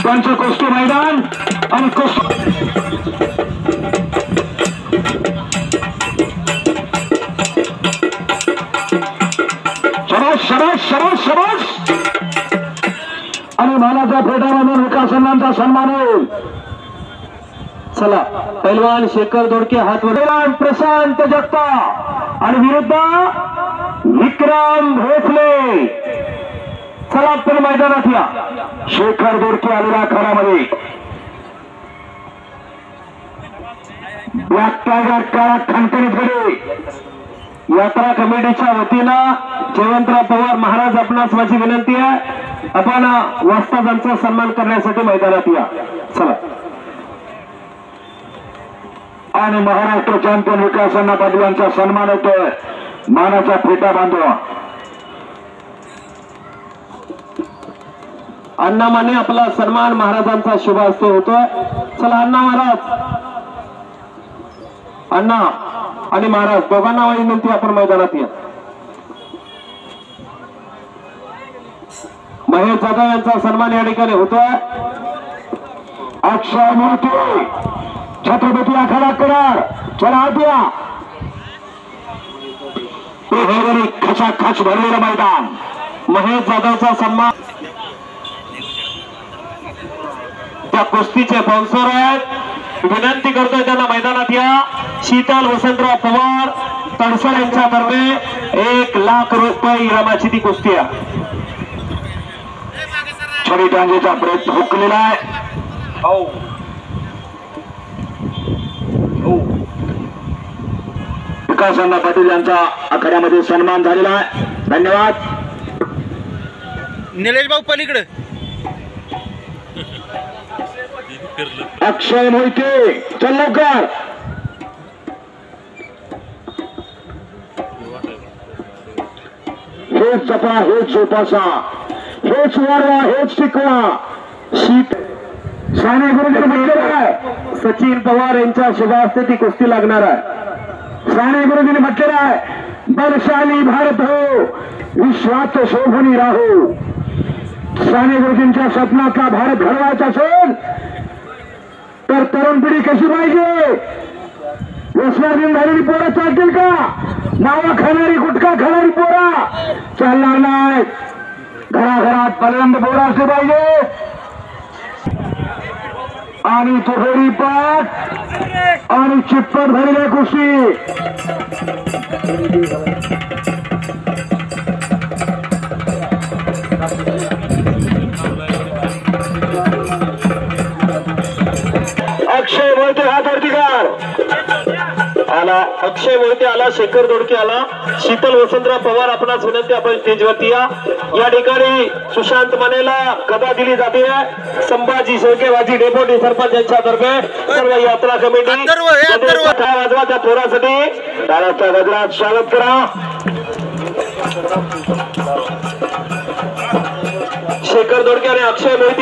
त्यांचं कुस्ती मैदान आणि शबाश आणि मानाचा फेटा म्हणून विकासनांचा सन्मान होईल। चला पैलवान शेखर दोडके हात वर, प्रशांत जगताप आणि विरुद्ध विक्रम भोसले। चला पण मैदानात या। शेखर दोडके आलेला खरामध्ये ब्लॅक टायगर काळा खणखणीत घडे। यात्रा कमिटीच्या वतीनं जयवंतराव पवार महाराज आपणास माझी विनंती आहे, आपण वस्तादांचा सन्मान करण्यासाठी मैदानात या। चला आणि महाराष्ट्र चॅम्पियन विकासना पाटलांचा सन्मान होतोय। मानाचा फेटा बांधवा। अण्णा माने आपला सन्मान महाराजांचा शुभ हस्ते होतोय। चला अण्णा महाराज, अण्णा आणि महाराज दोघांना विनंती, आपण मैदानात या। महेश जाधव यांचा सन्मान या ठिकाणी होतोय। अक्षय मोठे छत्रपती आखाडा करार, चला आद्या खचाखच भरलेलं मैदान। महेश जाधवचा सन्मान, त्या कुस्तीचे स्पॉन्सर आहेत, विनंती करतोय त्यांना मैदानात या। शीतल वसंतराव पवार तडसर यांच्या तर्फे 1 लाख रुपये इनामाची ती कुस्ती आहे। छडी टांगेचा प्रयत्न हुकलेला आहे। विकासना पाटील यांचा आखाड्यामध्ये सन्मान झालेला आहे। धन्यवाद। निलेश भाऊ पलीकडे अक्षय मोहिते, चल लवकर। हेच जपा, हेच जोपासा, हेच वाढवा, हेच टिकवा। साने गुरुजी म्हटलेलं आहे, सचिन पवार यांच्या शुभास्ते ती कुस्ती लागणार आहे। साने गुरुजीने म्हटलेलं आहे, बलशाली भारत हो, विश्वात शोभनी राहो। साने गुरुजींच्या स्वप्नातला भारत घडवायचा असेल तर तरुण पिढी कशी पाहिजे? व्यसनाधीन झालेली पोरं चालतील का? मावा खाणारी, गुटखा खाणारी पोरा चालणार नाही। घराघरात पहिल्यांदा पोरं असले पाहिजे। आणि तुफेरी पाठ आणि चिप्पट झालेल्या कुस्ती। अक्षय मोहिते हात वरती कर आला, अक्षय मोहिते आला, शेखर दोडके आला, शीतल वसंतराव पवार आपणास विनंती, आपण स्टेजवरती या। या ठिकाणी सुशांत मानेला गदा दिली जाते। संभाजी शेळकेवाजी डेप्युटी सरपंच यांच्यातर्फे सर्व यात्रा कमिटी काय वाजवा त्या थोरासाठी टाळ्याच्या गजरात स्वागत करा। शेखर दोडके आणि अक्षय मोहिते